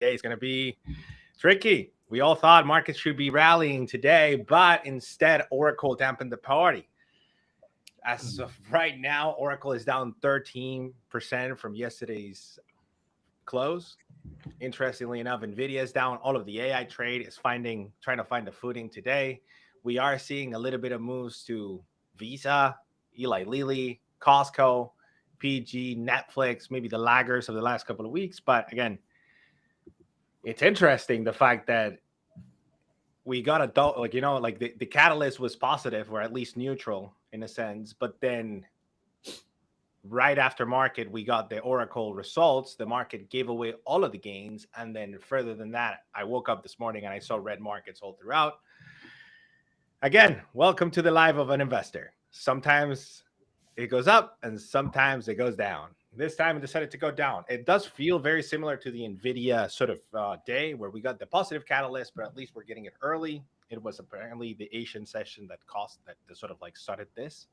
Today is going to be tricky. We all thought markets should be rallying today, but instead, Oracle dampened the party. As of right now, Oracle is down 13% from yesterday's close. Interestingly enough, NVDA is down. All of the AI trade is trying to find a footing today. We are seeing a little bit of moves to Visa, Eli Lilly, Costco, PG, Netflix, maybe the laggers of the last couple of weeks. But again, it's interesting the fact that we got the catalyst was positive or at least neutral in a sense, but then right after market we got the Oracle results. The market gave away all of the gains, and then further than that, I woke up this morning and I saw red markets all throughout. Again, welcome to the life of an investor. Sometimes it goes up and sometimes it goes down. This time it decided to go down. It does feel very similar to the NVIDIA sort of day where we got the positive catalyst, but at least we're getting it early. It was apparently the Asian session that sort of like started this,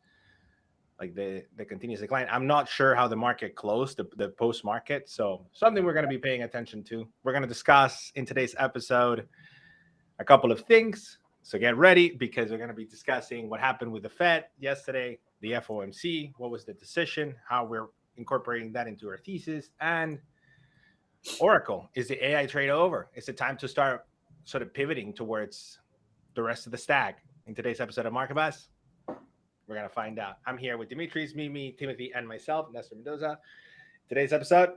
like the continuous decline. I'm not sure how the market closed, the post-market. So something we're going to be paying attention to. We're going to discuss in today's episode a couple of things. So get ready, because we're going to be discussing what happened with the Fed yesterday, the FOMC, what was the decision, how we're incorporating that into our thesis, and Oracle. Is the AI trade over? Is it time to start sort of pivoting towards the rest of the stack? In today's episode of Market Buzz, we're going to find out. I'm here with Dimitris, Mimi, Timothy, and myself, Nestor Mendoza. Today's episode,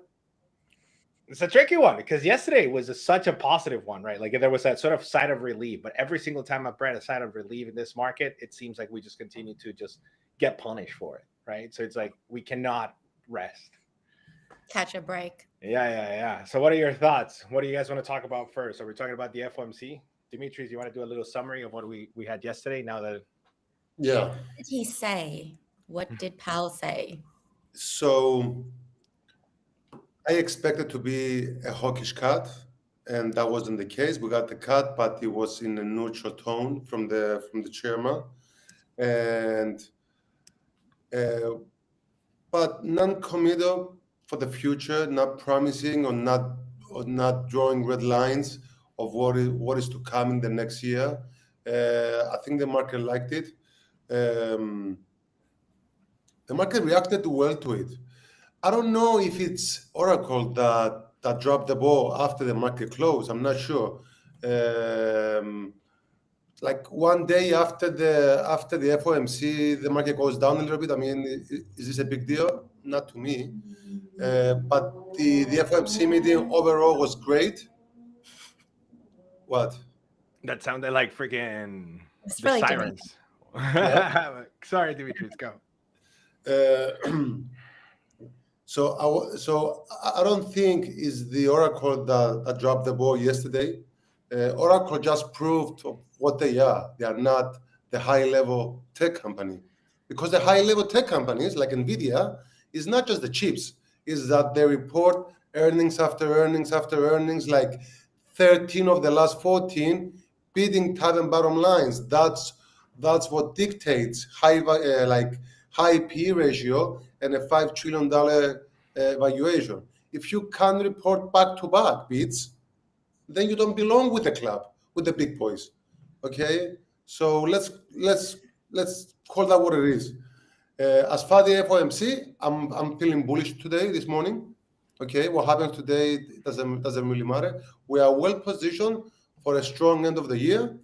it's a tricky one because yesterday was such a positive one, right? Like there was that sort of sigh of relief, but every single time I've read a sigh of relief in this market, it seems like we just continue to just get punished for it, right? So it's like we cannot rest. Catch a break. Yeah. So what are your thoughts? What do you guys want to talk about first? Are we talking about the FOMC? Dimitris, you want to do a little summary of what we had yesterday now that... Yeah. What did he say? What did Powell say? So I expected to be a hawkish cut, and that wasn't the case. We got the cut, but it was in a neutral tone from the chairman, and but non-committal for the future, not promising or not drawing red lines of what is to come in the next year. I think the market liked it. The market reacted well to it. I don't know if it's Oracle that dropped the ball after the market closed. I'm not sure. Like one day after the FOMC, the market goes down a little bit. I mean, is this a big deal? Not to me. But the FOMC meeting overall was great. What? That sounded like freaking It's the really sirens. Sorry, Dimitris, go. So I don't think it's the Oracle that dropped the ball yesterday. Oracle just proved what they are. They are not the high-level tech company, because the high-level tech companies like NVIDIA is not just the chips. Is that they report earnings after earnings after earnings, like 13 of the last 14 beating top and bottom lines. That's what dictates high P ratio and a $5 trillion valuation. If you can't report back-to-back beats, then you don't belong with the club, with the big boys. Okay, so let's call that what it is. As far as the FOMC, I'm feeling bullish this morning. Okay, what happens today doesn't really matter. We are well positioned for a strong end of the year,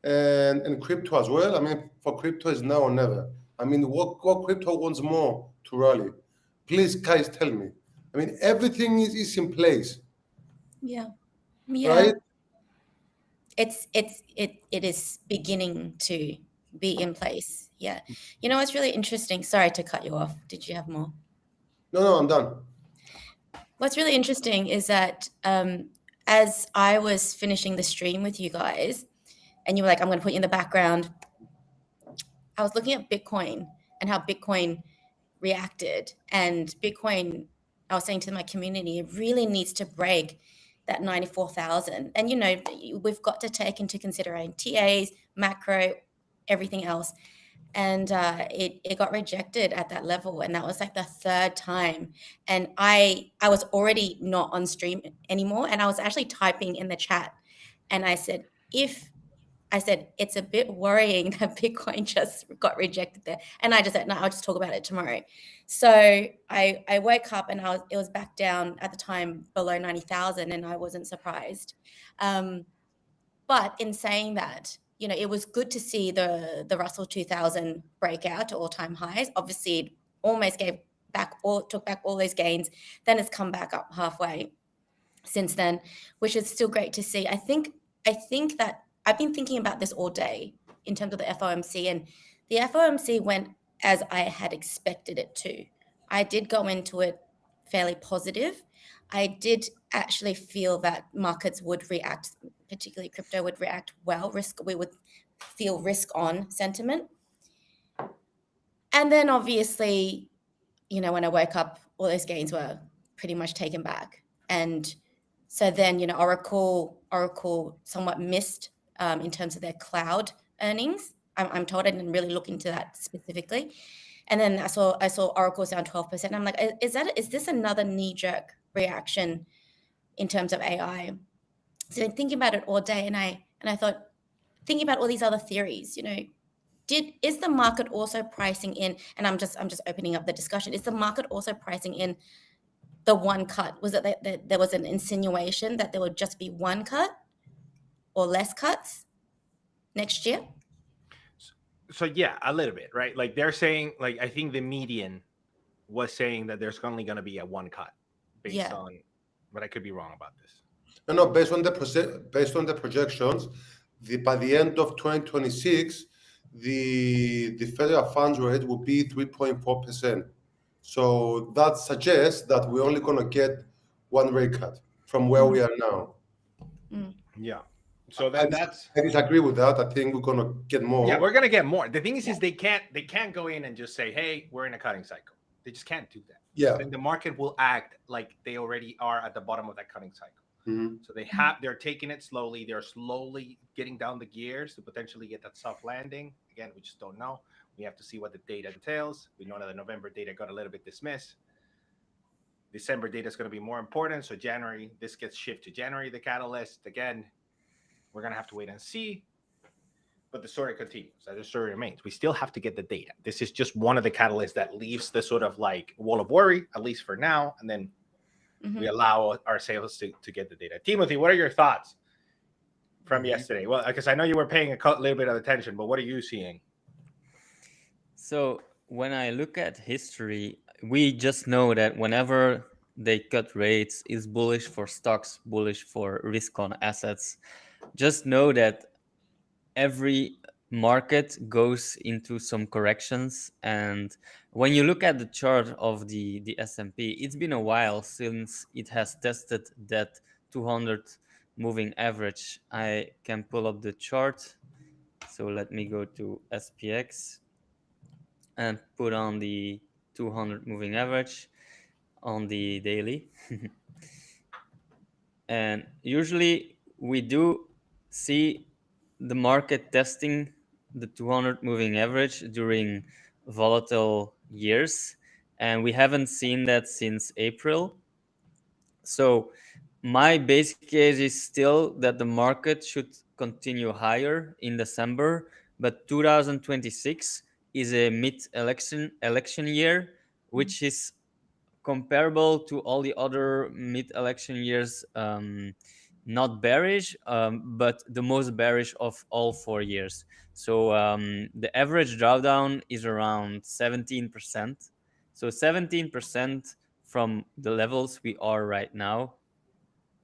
and crypto as well. I mean, for crypto is now or never. I mean, what crypto wants more to rally? Please, guys, tell me. I mean, everything is in place. Yeah. Right? It is beginning to be in place. Yeah. You know what's really interesting? Sorry to cut you off. Did you have more? No, I'm done. What's really interesting is that as I was finishing the stream with you guys, and you were like, I'm going to put you in the background, I was looking at Bitcoin and how Bitcoin reacted. And Bitcoin, I was saying to my community, it really needs to break that 94,000. And, you know, we've got to take into consideration TAs, macro, everything else. and it got rejected at that level, and that was like the third time. And I was already not on stream anymore, and I was actually typing in the chat, and I said it's a bit worrying that Bitcoin just got rejected there. And I just said, no, I'll just talk about it tomorrow. So I woke up and it was back down at the time below 90,000, and I wasn't surprised. But in saying that, it was good to see the Russell 2000 breakout to all-time highs. Obviously, it almost took back all those gains. Then it's come back up halfway since then, which is still great to see. I think that I've been thinking about this all day in terms of the FOMC, and the FOMC went as I had expected it to. I did go into it fairly positive. I did actually feel that markets would react, particularly crypto would react well. We would feel risk on sentiment. And then obviously, when I woke up, all those gains were pretty much taken back. And so then, Oracle somewhat missed in terms of their cloud earnings. I'm told. I didn't really look into that specifically. And then I saw Oracle down 12%. I'm like, is this another knee-jerk reaction in terms of AI? So thinking about it all day, and I thought, thinking about all these other theories, is the market also pricing in? And I'm just opening up the discussion. Is the market also pricing in the one cut? Was it that there was an insinuation that there would just be one cut or less cuts next year? So yeah, a little bit, right? Like they're saying, like I think the median was saying that there's only going to be a one cut based on, but I could be wrong about this. No, based on the projections, by the end of 2026, the federal funds rate will be 3.4%. So that suggests that we're only going to get one rate cut from where we are now. Yeah. So that's. I disagree with that. I think we're going to get more. Yeah, we're going to get more. The thing is they can't go in and just say, hey, we're in a cutting cycle. They just can't do that. Yeah. Then the market will act like they already are at the bottom of that cutting cycle. Mm-hmm. So they're taking it slowly. They're slowly getting down the gears to potentially get that soft landing. Again, we just don't know. We have to see what the data entails. We know that the November data got a little bit dismissed. December data is going to be more important. So January, this gets shifted to January, the catalyst. Again, we're going to have to wait and see. But the story continues. The story remains. We still have to get the data. This is just one of the catalysts that leaves the sort of like wall of worry, at least for now. And then we allow our sales to get the data. Timothy, what are your thoughts from yesterday? Well, because I know you were paying a little bit of attention, but what are you seeing? So when I look at history, we just know that whenever they cut rates, it's bullish for stocks, bullish for risk on assets. Just know that every market goes into some corrections, and when you look at the chart of the S&P, it's been a while since it has tested that 200 moving average. I can pull up the chart, so let me go to SPX and put on the 200 moving average on the daily. And usually we do see the market testing the 200 moving average during volatile years, and we haven't seen that since April. So my base case is still that the market should continue higher in December, but 2026 is a mid-election year, which is comparable to all the other mid-election years. Not bearish, but the most bearish of all 4 years. So the average drawdown is around 17%. So 17% from the levels we are right now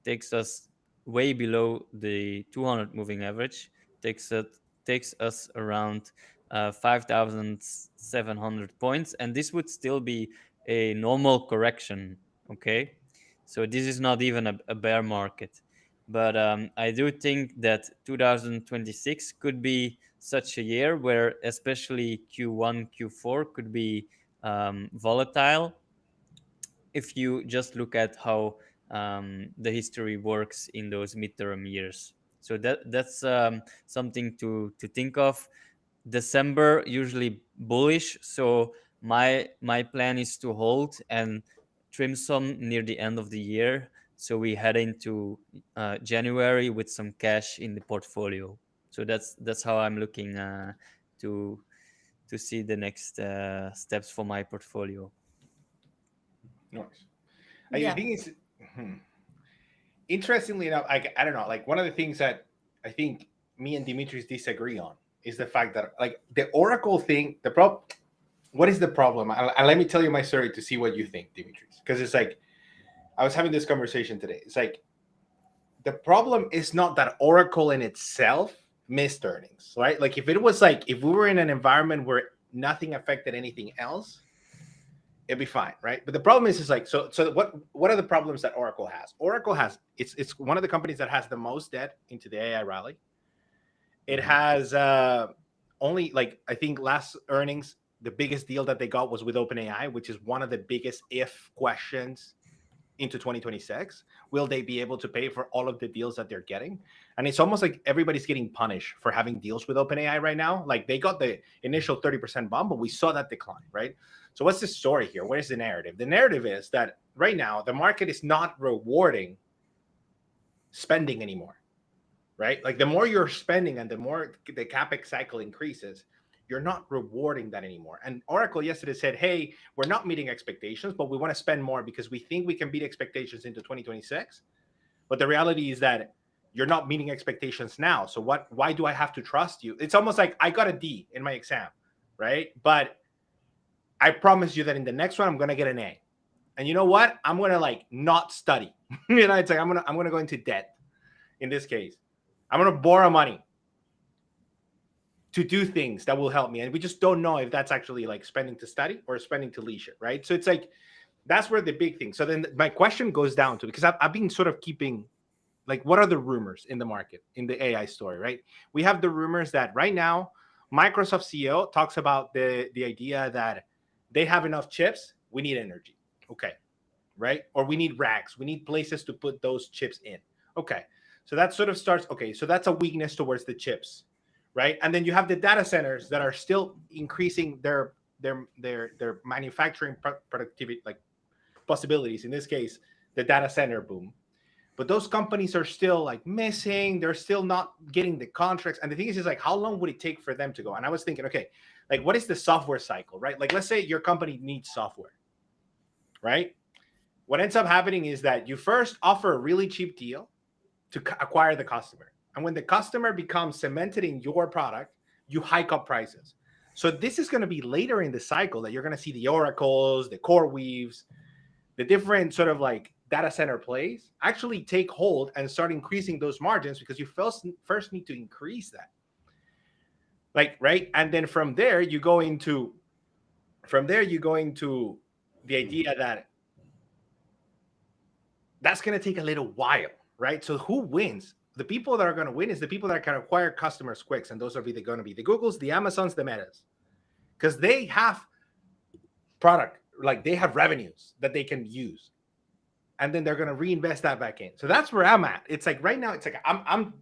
takes us way below the 200 moving average, takes us around 5,700 points, and this would still be a normal correction. Okay, so this is not even a bear market. But I do think that 2026 could be such a year where especially Q1, Q4 could be volatile if you just look at how the history works in those midterm years. So that's something to think of. December usually bullish, so my plan is to hold and trim some near the end of the year, so we head into January with some cash in the portfolio. So that's how I'm looking to see the next steps for my portfolio. Nice. Yeah. I think it's interestingly enough, I don't know, like one of the things that I think me and Dimitris disagree on is the fact that like the Oracle thing, what is the problem? And let me tell you my story to see what you think, Dimitris, because it's like I was having this conversation today. It's like the problem is not that Oracle in itself missed earnings, right? Like if it was like if we were in an environment where nothing affected anything else, it'd be fine, right? But the problem is like so what are the problems that Oracle has? Oracle has it's one of the companies that has the most debt into the AI rally. It has only like I think last earnings, the biggest deal that they got was with OpenAI, which is one of the biggest if questions into 2026. Will they be able to pay for all of the deals that they're getting? And it's almost like everybody's getting punished for having deals with OpenAI right now. Like they got the initial 30% bump, but we saw that decline, right? So what's the story here? What is the narrative? The narrative is that right now the market is not rewarding spending anymore, right? Like the more you're spending and the more the CapEx cycle increases, you're not rewarding that anymore. And Oracle yesterday said, hey, we're not meeting expectations, but we want to spend more because we think we can beat expectations into 2026. But the reality is that you're not meeting expectations now. So why do I have to trust you? It's almost like I got a D in my exam, right? But I promise you that in the next one, I'm going to get an A. And you know what? I'm going to like not study. It's like I'm going to go into debt in this case. I'm going to borrow money to do things that will help me. And we just don't know if that's actually like spending to study or spending to leisure, right? So it's like, that's where the big thing. So then my question goes down to, because I've been sort of keeping, like, what are the rumors in the market, in the AI story, right? We have the rumors that right now, Microsoft CEO talks about the idea that they have enough chips, we need energy. Okay, right? Or we need racks, we need places to put those chips in. Okay, so that sort of starts, okay, so that's a weakness towards the chips, right? And then you have the data centers that are still increasing their manufacturing productivity, like possibilities. In this case, the data center boom. But those companies are still like missing. They're still not getting the contracts. And the thing is like, how long would it take for them to go? And I was thinking, okay, like what is the software cycle, right? Like let's say your company needs software, right? What ends up happening is that you first offer a really cheap deal to acquire the customer. And when the customer becomes cemented in your product, you hike up prices. So this is going to be later in the cycle that you're going to see the Oracles, the CoreWeaves, the different sort of like data center plays actually take hold and start increasing those margins, because you first need to increase that. Like, right? And then from there you go into the idea that that's going to take a little while, right? So who wins? The people that are going to win is the people that can acquire customers quick, and those are either going to be the Googles, the Amazons, the Metas, because they have product, like they have revenues that they can use, and then they're going to reinvest that back in. So that's where I'm at. It's like right now, it's like I'm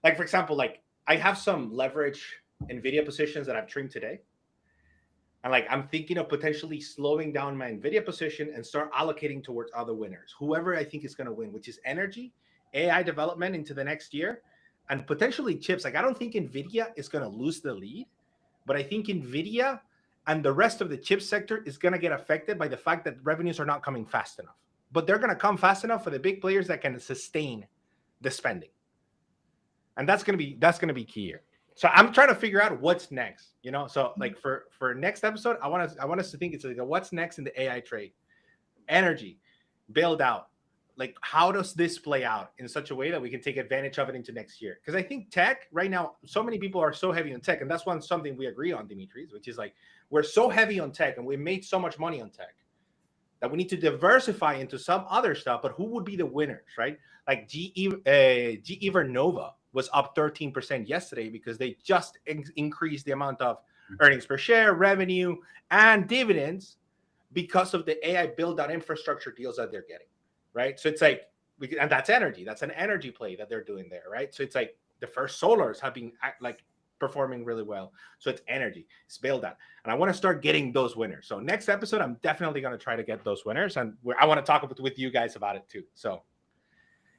like, for example, like I have some leverage NVIDIA positions that I've trimmed today. And like, I'm thinking of potentially slowing down my NVIDIA position and start allocating towards other winners, whoever I think is going to win, which is energy, AI development into the next year, and potentially chips. Like, I don't think NVIDIA is going to lose the lead, but I think NVIDIA and the rest of the chip sector is going to get affected by the fact that revenues are not coming fast enough. But they're going to come fast enough for the big players that can sustain the spending. And that's going to be key here. So I'm trying to figure out what's next, you know? So like for next episode, I want us to think it's like what's next in the AI trade, energy, build out. Like, how does this play out in such a way that we can take advantage of it into next year? Because I think tech right now, so many people are so heavy on tech, and that's something we agree on, Dimitris, which is like, we're so heavy on tech and we made so much money on tech that we need to diversify into some other stuff. But who would be the winners, right? Like GE Vernova was up 13% yesterday because they just increased the amount of earnings per share, revenue, and dividends because of the AI build-out infrastructure deals that they're getting, right? So it's like, and that's energy. That's an energy play that they're doing there, right? So it's like the first solars have been like performing really well. So it's energy, it's build out. And I want to start getting those winners. So next episode, I'm definitely going to try to get those winners. And I want to talk with you guys about it too. So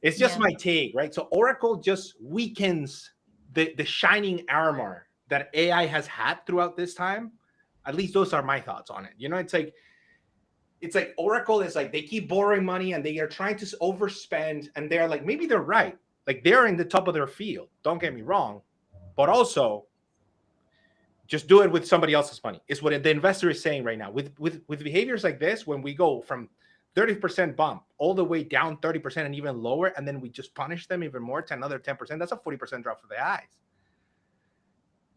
it's just my take, right? So Oracle just weakens the shining armor that AI has had throughout this time. At least those are my thoughts on it. You know, it's like Oracle is like, they keep borrowing money and they are trying to overspend, and they're like, maybe they're right. Like, they're in the top of their field. Don't get me wrong. But also, just do it with somebody else's money. Is what the investor is saying right now. With behaviors like this, when we go from 30% bump all the way down 30% and even lower, and then we just punish them even more to another 10%, that's a 40% drop for the eyes.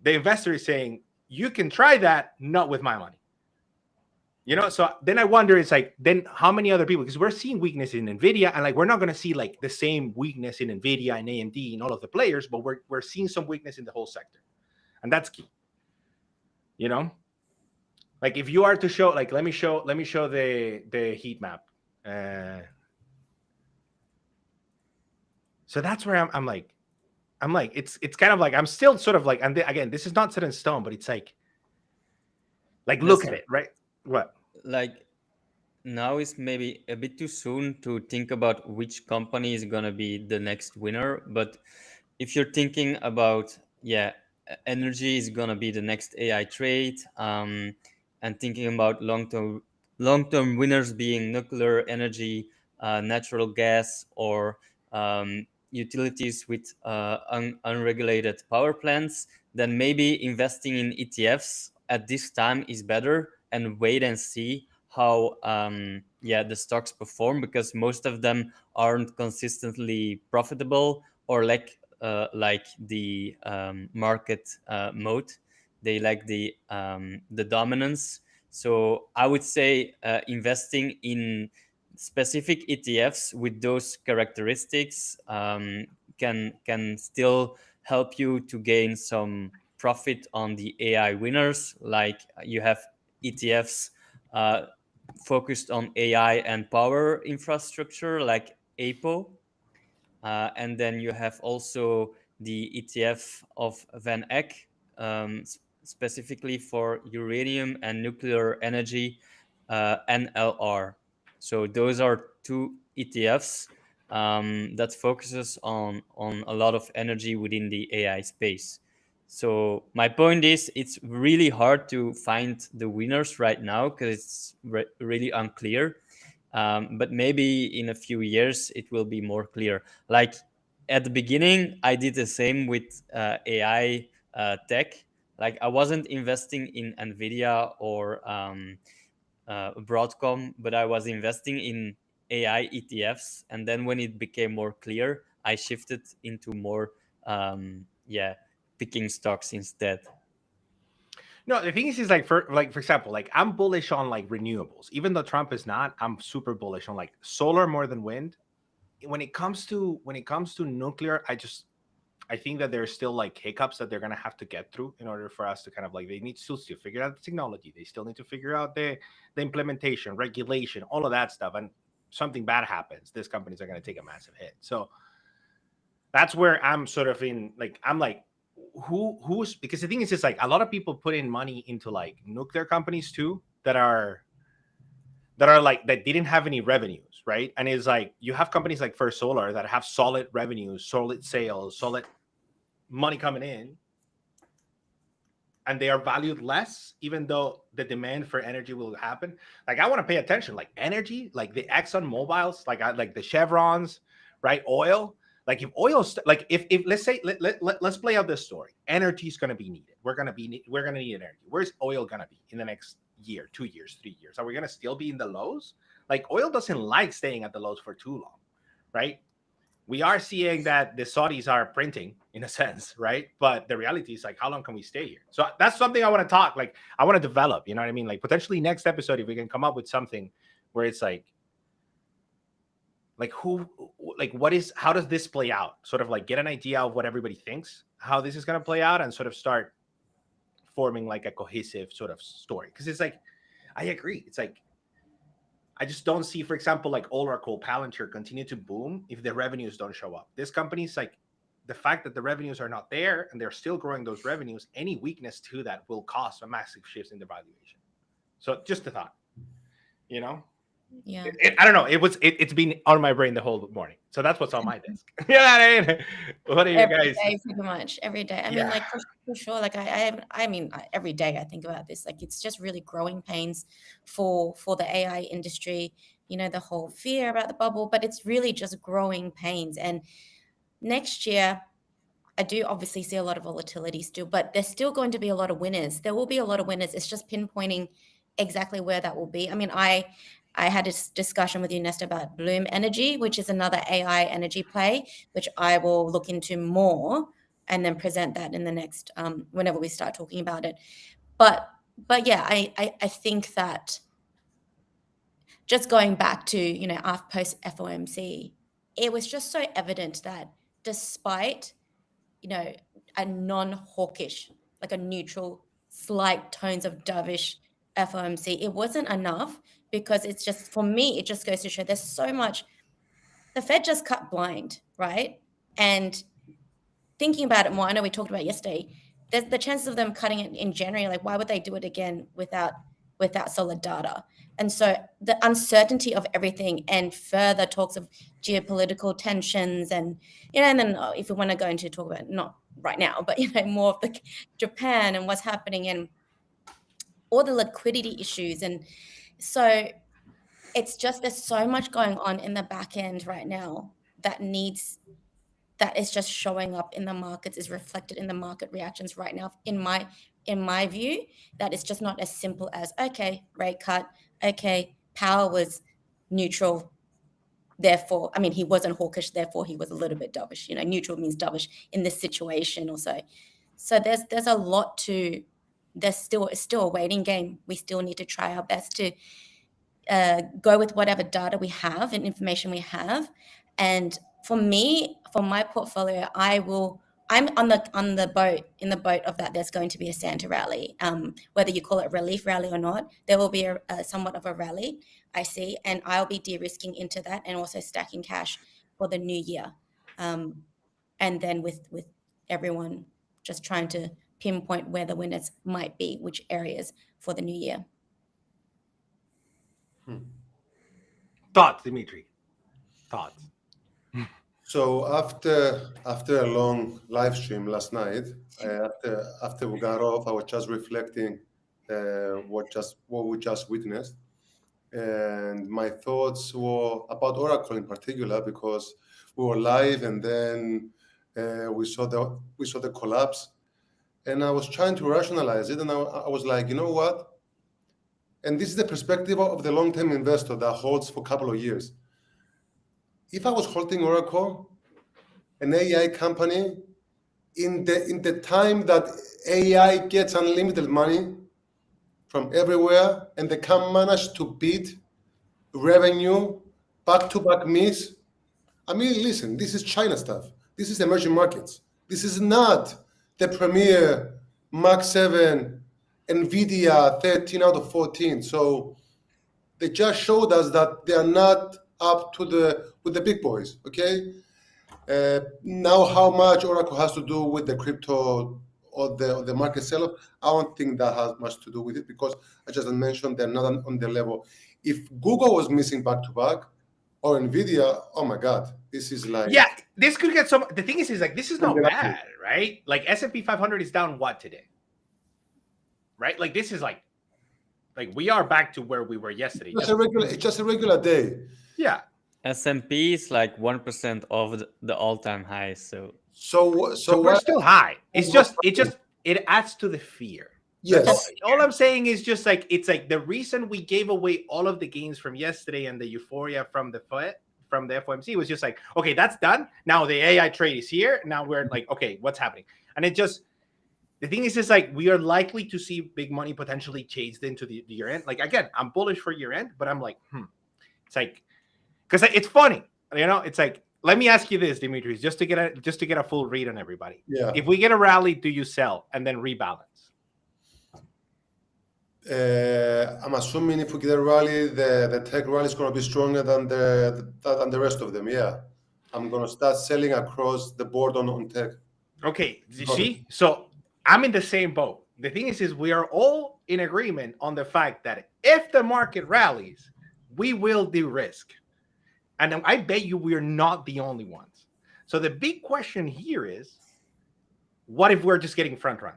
The investor is saying, you can try that, not with my money. You know, so then I wonder, it's like, then how many other people, because we're seeing weakness in NVIDIA, and like, we're not going to see like the same weakness in NVIDIA and AMD and all of the players, but we're seeing some weakness in the whole sector. And that's key. You know, like if you are to show, like, let me show the heat map. So that's where I'm like, it's kind of like, I'm still sort of like, and again, this is not set in stone, but it's like look at it, right? What? Like, now is maybe a bit too soon to think about which company is going to be the next winner. But if you're thinking about, energy is going to be the next AI trade, and thinking about long-term winners being nuclear energy, natural gas, or utilities with unregulated power plants, then maybe investing in ETFs at this time is better, and wait and see how the stocks perform, because most of them aren't consistently profitable, or like the market mode. They lack the dominance. So I would say investing in specific ETFs with those characteristics can still help you to gain some profit on the AI winners. Like, you have ETFs focused on AI and power infrastructure, like APO. And then you have also the ETF of Van Eck, specifically for uranium and nuclear energy, NLR. So those are two ETFs that focuses on a lot of energy within the AI space. So my point is, it's really hard to find the winners right now because it's really unclear. But maybe in a few years it will be more clear. Like, at the beginning, I did the same with AI tech. Like, I wasn't investing in NVIDIA or Broadcom, but I was investing in AI ETFs. And then when it became more clear, I shifted into more picking stocks instead. No, the thing is like, for example, like, I'm bullish on like renewables, even though Trump is not. I'm super bullish on like solar more than wind. When it comes to nuclear, I think that there's still like hiccups that they're gonna have to get through in order for us to kind of like, they need to still figure out the technology. They still need to figure out the implementation, regulation, all of that stuff. And something bad happens, these companies are gonna take a massive hit. So that's where I'm sort of in, like, I'm like, who's, because the thing is, it's like a lot of people put in money into like nuclear companies too that are like, that didn't have any revenues, right? And it's like, you have companies like First Solar that have solid revenues, solid sales, solid money coming in, and they are valued less, even though the demand for energy will happen. Like, I want to pay attention, like energy, like the Exxon Mobiles, like the Chevrons, right? Oil. Like, if oil, like if let's say, let's play out this story. Energy is going to be needed. We're going to need energy. Where's oil going to be in the next year, 2 years, 3 years? Are we going to still be in the lows? Like, oil doesn't like staying at the lows for too long, right? We are seeing that the Saudis are printing in a sense, right? But the reality is like, how long can we stay here? So that's something I want to talk, like, I want to develop, you know what I mean? Like, potentially next episode, if we can come up with something where it's like who, like, how does this play out? Sort of like get an idea of what everybody thinks, how this is going to play out, and sort of start forming like a cohesive sort of story. Because it's like, I agree. It's like, I just don't see, for example, like Oracle, Palantir continue to boom if the revenues don't show up. This company's like, the fact that the revenues are not there and they're still growing those revenues, any weakness to that will cause a massive shift in the valuation. So just a thought, you know. Yeah. I don't know. It's been on my brain the whole morning. So that's what's on my desk. Yeah. What are you Every guys? day, pretty much every day. I mean, Yeah. like for sure. Like I mean, every day I think about this. Like it's just really growing pains for the AI industry. You know, the whole fear about the bubble, but it's really just growing pains. And next year, I do obviously see a lot of volatility still, but there's still going to be a lot of winners. There will be a lot of winners. It's just pinpointing exactly where that will be. I mean, I had a discussion with you, Nesta, about Bloom Energy, which is another AI energy play, which I will look into more and then present that in the next whenever we start talking about it. But yeah, I think that just going back to, you know, after post FOMC, it was just so evident that despite, you know, a non-hawkish, like a neutral, slight tones of dovish FOMC, it wasn't enough, because it's just, for me, it just goes to show there's so much. The Fed just cut blind, right? And thinking about it more, I know we talked about it yesterday, there's the chances of them cutting it in January, like why would they do it again without solid data? And so the uncertainty of everything and further talks of geopolitical tensions and, you know, and then if we want to go into talk about, not right now, but, you know, more of the Japan and what's happening and all the liquidity issues. And so it's just, there's so much going on in the back end right now that is just showing up in the markets, is reflected in the market reactions right now. In my view, that it's just not as simple as, okay, rate cut, okay, Powell was neutral, therefore, I mean, he wasn't hawkish, therefore he was a little bit dovish. You know, neutral means dovish in this situation or so. So there's a lot to, it's still a waiting game. We still need to try our best to go with whatever data we have and information we have. And for me, for my portfolio, I'm in the boat of that. There's going to be a Santa rally, whether you call it a relief rally or not, there will be a somewhat of a rally, I see, and I'll be de-risking into that and also stacking cash for the new year. And then with everyone just trying to pinpoint where the winners might be, which areas for the new year. Thoughts, Dimitri? Thoughts? So after a long live stream last night, after we got off, I was just reflecting what we just witnessed, and my thoughts were about Oracle in particular, because we were live and then we saw the collapse, and I was trying to rationalize it, and I was like, you know what? And this is the perspective of the long-term investor that holds for a couple of years. If I was holding Oracle, an AI company, in the time that AI gets unlimited money from everywhere and they can manage to beat revenue, back-to-back miss, I mean, listen, this is China stuff. This is emerging markets. This is not the premier Max 7, NVDA 13 out of 14. So they just showed us that they are not up to with the big boys, okay? Now, how much Oracle has to do with the crypto or the market sell-off, I don't think that has much to do with it, because I just mentioned they're not on the level. If Google was missing back-to-back, or NVIDIA, oh my God, this is like... Yeah, this could get some... The thing is like, this is not bad, right? Like, S&P 500 is down what today? Right? Like, this is like we are back to where we were yesterday. It's just a regular day. Yeah. S&P is like 1% of the all-time high, so we're still high. It adds to the fear. Yes. All I'm saying is just like, it's like the reason we gave away all of the gains from yesterday and the euphoria from the FOMC was just like, okay, that's done. Now the AI trade is here. Now we're like, okay, what's happening? And it just, the thing is just like, we are likely to see big money potentially chased into the year end. Like, again, I'm bullish for year end, but I'm like, it's like, because it's funny, you know, it's like, let me ask you this, Dimitri, just to get a full read on everybody. Yeah. If we get a rally, do you sell and then rebalance? I'm assuming if we get a rally, the tech rally is going to be stronger than the rest of them. Yeah. I'm gonna start selling across the board on tech. Okay, you see? So I'm in the same boat. The thing is we are all in agreement on the fact that if the market rallies, we will de-risk. And I bet you we're not the only ones. So the big question here is, what if we're just getting front run?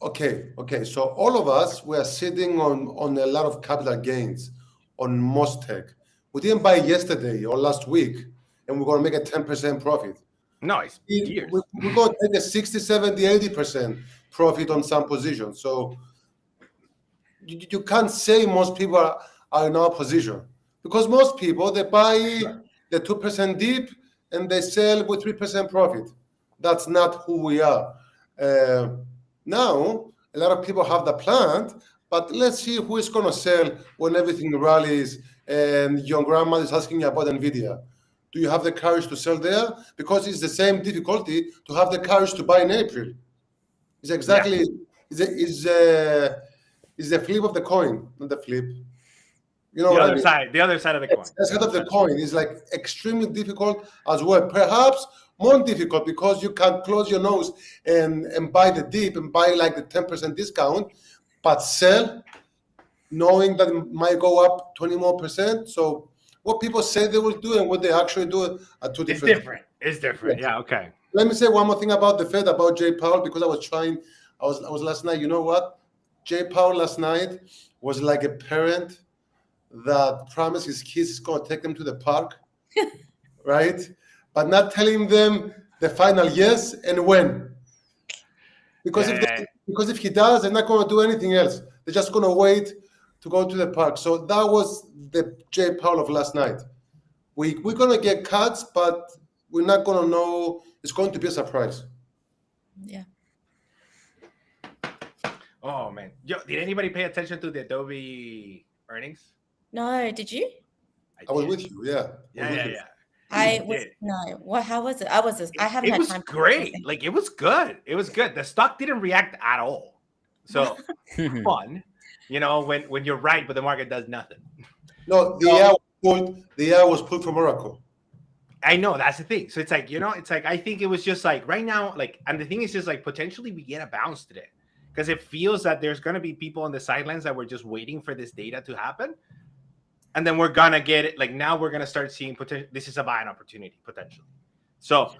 Okay. So all of us, we are sitting on a lot of capital gains on most tech. We didn't buy yesterday or last week, and we're going to make a 10% profit. No, it's years. We're going to take a 60, 70, 80% profit on some positions. So you can't say most people are in our position, because most people, they buy the 2% dip and they sell with 3% profit. That's not who we are. Now, a lot of people have the plan, but let's see who is going to sell when everything rallies and your grandma is asking you about NVDA. Do you have the courage to sell there? Because it's the same difficulty to have the courage to buy in April. It's exactly, it's the flip of the coin, not the flip. You know the what other I mean? side, the other side of the coin. The side of the coin is like extremely difficult as well. Perhaps more difficult because you can close your nose and buy the dip and buy like the 10% discount, but sell knowing that it might go up 20 more %. So what people say they will do and what they actually do are two different. It's different. Yeah. Okay. Let me say one more thing about the Fed, about Jay Powell, because I was last night. You know what? Jay Powell last night was like a parent that promised his kids he's going to take them to the park, right? But not telling them the final yes and when. Because if he does, they're not going to do anything else. They're just going to wait to go to the park. So that was the Jay Powell of last night. We're going to get cuts, but we're not going to know. It's going to be a surprise. Yeah. Oh, man. Yo, did anybody pay attention to the Adobe earnings? No, did you? I was with you, yeah. Yeah. I was no. What? How was it? I haven't had time. It was great. Like it was good. It was good. The stock didn't react at all. So fun, you know, when you're right, but the market does nothing. No, the air was pulled from Oracle. I know, that's the thing. So it's like, you know, it's like I think it was just like right now, like, and the thing is just like potentially we get a bounce today because it feels that there's gonna be people on the sidelines that were just waiting for this data to happen. And then we're gonna get it. Like now, we're gonna start seeing potential. This is a buying opportunity potentially. So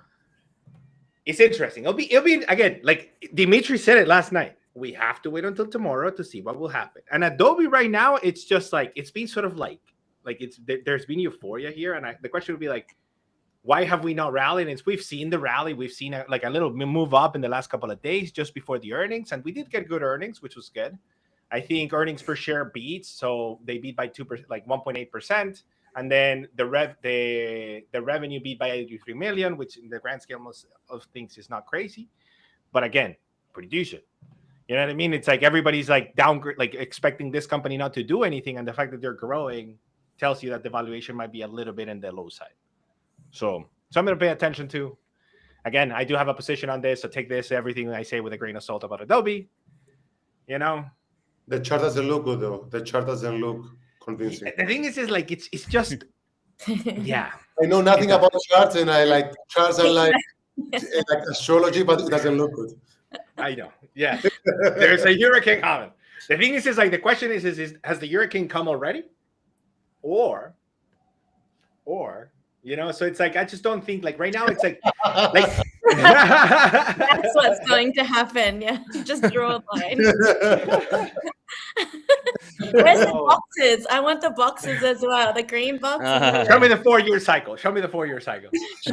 it's interesting. It'll be again. Like Dimitri said it last night. We have to wait until tomorrow to see what will happen. And Adobe right now, it's just like it's been sort of like it's there's been euphoria here. And the question would be like, why have we not rallied? And we've seen the rally. We've seen a little move up in the last couple of days just before the earnings, and we did get good earnings, which was good. I think earnings per share beats, so they beat by 2%, like 1.8%, and then the revenue beat by 83 million, which in the grand scale of things is not crazy, but again, pretty decent. You know what I mean? It's like everybody's like downgrade, like expecting this company not to do anything, and the fact that they're growing tells you that the valuation might be a little bit in the low side. So I'm going to pay attention to. Again, I do have a position on this, so take everything I say with a grain of salt about Adobe. You know. The chart doesn't look good though. The chart doesn't look convincing. The thing is like it's just yeah. I know nothing about charts, and I like charts are like astrology, but it doesn't look good. I know. Yeah. There's a hurricane coming. The thing is like the question is has the hurricane come already? Or you know, so it's like I just don't think like right now it's like that's what's going to happen. Yeah, just draw a line. Where's the boxes? I want the boxes as well. The green boxes. Show me the 4-year cycle.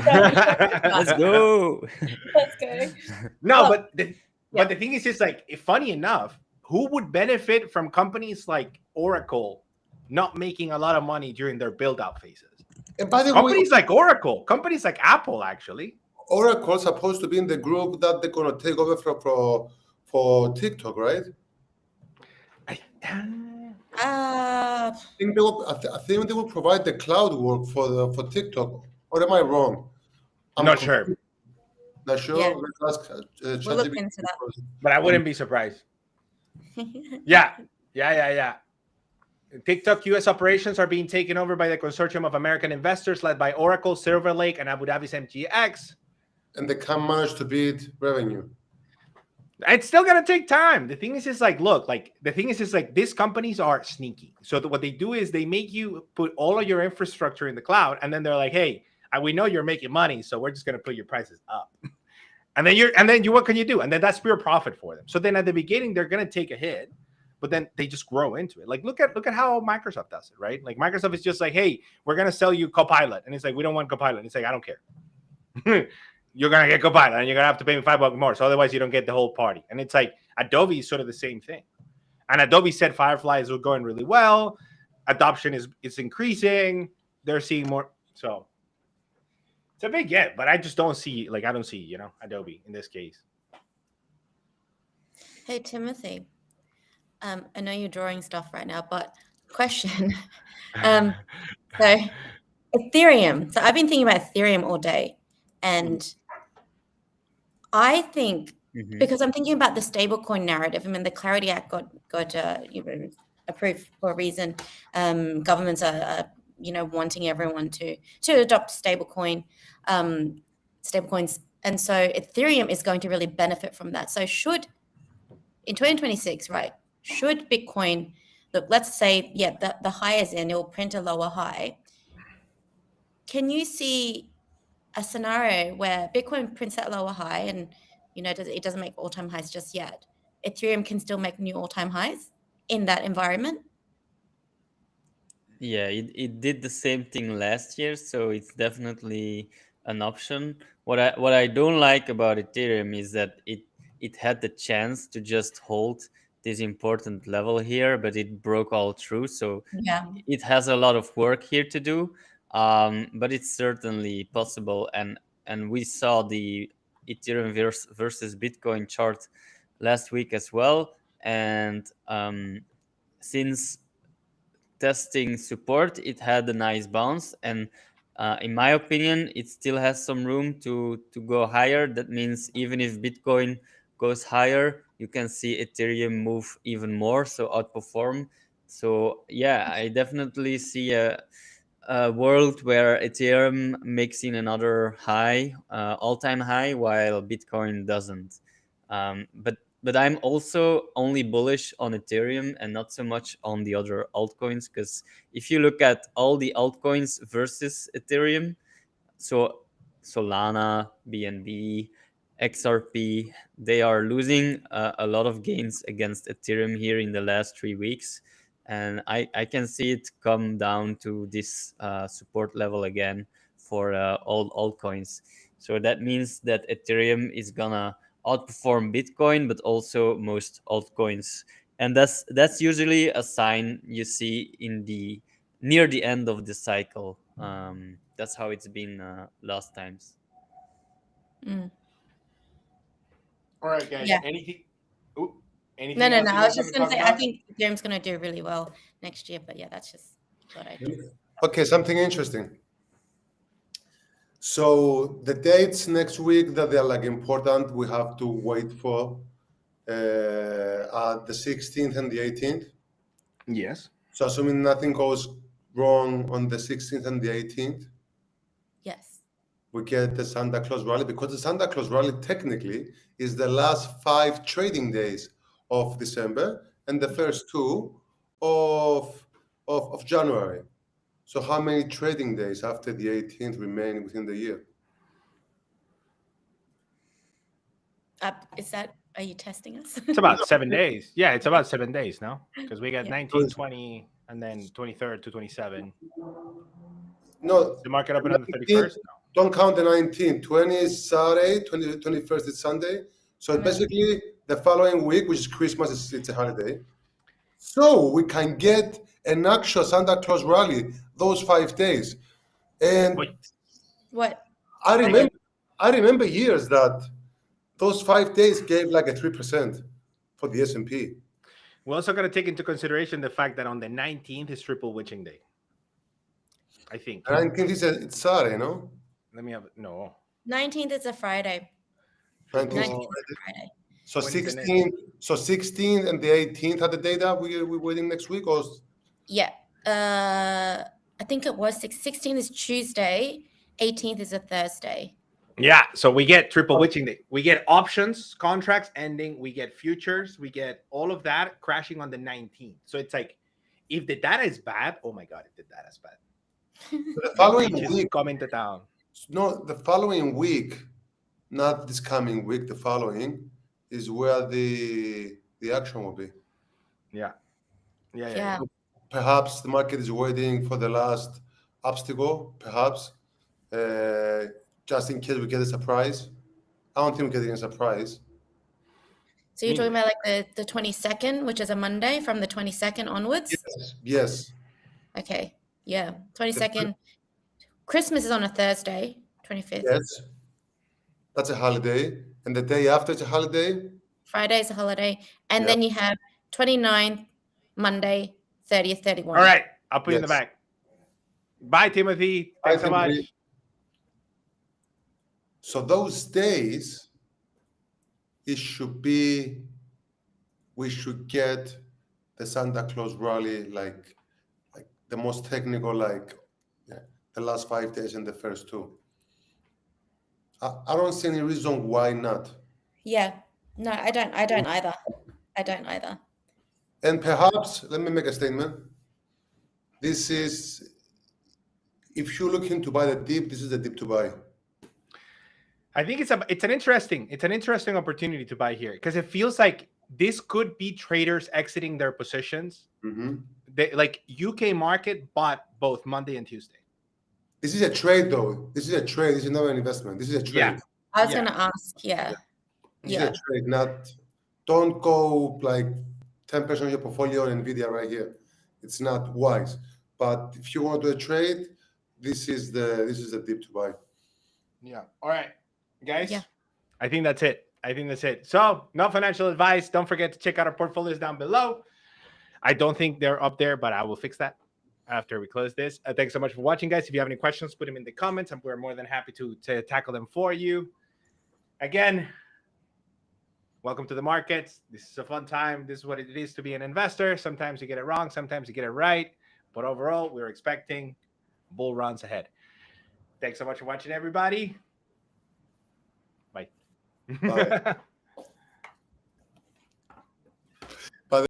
Let's go. Let's go. No, but the thing is just like funny enough, who would benefit from companies like Oracle not making a lot of money during their build-out phases? And by the companies like Oracle, companies like Apple, actually. Oracle's supposed to be in the group that they're going to take over for TikTok, right? I think they will provide the cloud work for TikTok. Or am I wrong? I'm not sure. Not sure. Yeah. Let's ask we'll look into that. But I wouldn't be surprised. Yeah. TikTok U.S. operations are being taken over by the consortium of American investors led by Oracle, Silver Lake, and Abu Dhabi's MGX. And they can't manage to beat revenue. It's still gonna take time. The thing is just like, look, like the thing is just like these companies are sneaky. So what they do is they make you put all of your infrastructure in the cloud, and then they're like, hey, we know you're making money, so we're just gonna put your prices up. And then what can you do? And then that's pure profit for them. So then at the beginning they're gonna take a hit, but then they just grow into it. Like look at how Microsoft does it, right? Like Microsoft is just like, hey, we're gonna sell you Copilot, and it's like we don't want Copilot. And it's like I don't care. You're gonna get Copilot, and you're gonna have to pay me $5 more. So otherwise, you don't get the whole party. And it's like Adobe is sort of the same thing. And Adobe said Firefly is going really well. Adoption is increasing. They're seeing more. So it's a big get, but I just don't see Adobe in this case. Hey Timothy, I know you're drawing stuff right now, but question. So Ethereum. So I've been thinking about Ethereum all day, and I think because I'm thinking about the stablecoin narrative. I mean, the Clarity Act got approved for a reason. Governments are wanting everyone to adopt stablecoins, and so Ethereum is going to really benefit from that. So in 2026, right? Should Bitcoin look? Let's say the high is in, it will print a lower high. Can you see a scenario where Bitcoin prints that lower high and it doesn't make all-time highs just yet? Ethereum can still make new all-time highs in that environment? Yeah, it did the same thing last year, so it's definitely an option. What I don't like about Ethereum is that it had the chance to just hold this important level here, but it broke all through. So Yeah, it has a lot of work here to do, but it's certainly possible. And we saw the Ethereum versus Bitcoin chart last week as well. And since testing support, it had a nice bounce, and in my opinion, it still has some room to go higher. That means even if Bitcoin goes higher, you can see Ethereum move even more, so outperform. So yeah, I definitely see a world where Ethereum makes in another high, all-time high, while Bitcoin doesn't. But I'm also only bullish on Ethereum and not so much on the other altcoins, because if you look at all the altcoins versus Ethereum, so Solana, BNB, XRP, they are losing a lot of gains against Ethereum here in the last 3 weeks. And I can see it come down to this support level again for all altcoins. So that means that Ethereum is gonna outperform Bitcoin, but also most altcoins. And that's usually a sign you see in the near the end of the cycle. That's how it's been last times. All right, guys. Yeah. Anything? Anything No. else you I guys was just wanna going to talk say, I about? think Ethereum's going to do really well next year. But yeah, that's just what I do. Okay, something interesting. So the dates next week that they're like important, we have to wait for the 16th and the 18th. Yes. So assuming nothing goes wrong on the 16th and the 18th, Yes. we get the Santa Claus rally, because the Santa Claus rally technically is the last 5 trading days of December and the first 2 of January. So how many trading days after the 18th remain within the year? Are you testing us? It's about 7 days. Yeah, it's about 7 days now, because we got Yeah. 19, 20, and then 23rd to 27. No, The market open on the 31st? No. don't count the 19th. 20 is Saturday, 21st is Sunday. So basically the following week, which is Christmas, it's a holiday. So we can get an actual Santa Claus rally those 5 days. And What? I remember years that those 5 days gave like a 3% for the S&P. We're also going to take into consideration the fact that on the 19th is Triple Witching Day. I think. 19th is it's Saturday, no? Let me have it. No. 19th is a Friday. 19th. 19th is a Friday. So When's the 16th and the 18th are the data we're waiting next week, or Yeah. I think it was 16th is Tuesday, 18th is a Thursday. Yeah, so we get triple witching day. We get options, contracts ending, we get futures, we get all of that crashing on the 19th. So it's like, if the data is bad, oh my God, if the data is bad. The following Which is week, coming to town. no, the following week, not this coming week, the following is where the action will be. Yeah. Yeah. Perhaps the market is waiting for the last obstacle, perhaps, just in case we get a surprise. I don't think we're getting a surprise. So you're talking about like the 22nd, which is a Monday, from the 22nd onwards? Yes. Okay. Yeah. 22nd. Christmas is on a Thursday, 25th. Yes. That's a holiday. And the day after it's a holiday? Friday is a holiday. And then you have 29th, Monday, 30th, 31. All right. I'll put you in the Yes. back. Bye, Timothy. Thanks so much. Timothy. So those days, it should be, we should get the Santa Claus rally, like the most technical, the last 5 days and the first two. I don't see any reason why not. Yeah. No, I don't either. I don't either. And perhaps, let me make a statement. This is, if you're looking to buy the dip, this is the dip to buy. I think it's an interesting opportunity to buy here, because it feels like this could be traders exiting their positions. Mm-hmm. Like UK market bought both Monday and Tuesday. This is a trade, though. This is a trade. This is not an investment. This is a trade. Yeah. I was going to ask. Yeah. This is a trade, not, don't go like 10% of your portfolio on NVDA right here. It's not wise. But if you want to do a trade, this is the dip to buy. Yeah. All right, guys. Yeah. I think that's it. So, no financial advice. Don't forget to check out our portfolios down below. I don't think they're up there, but I will fix that after we close this. Thanks so much for watching, guys. If you have any questions, put them in the comments, and we're more than happy to tackle them for you. Again, welcome to the markets. This is a fun time. This is what it is to be an investor. Sometimes you get it wrong, sometimes you get it right. But overall, we're expecting bull runs ahead. Thanks so much for watching, everybody. Bye. Bye.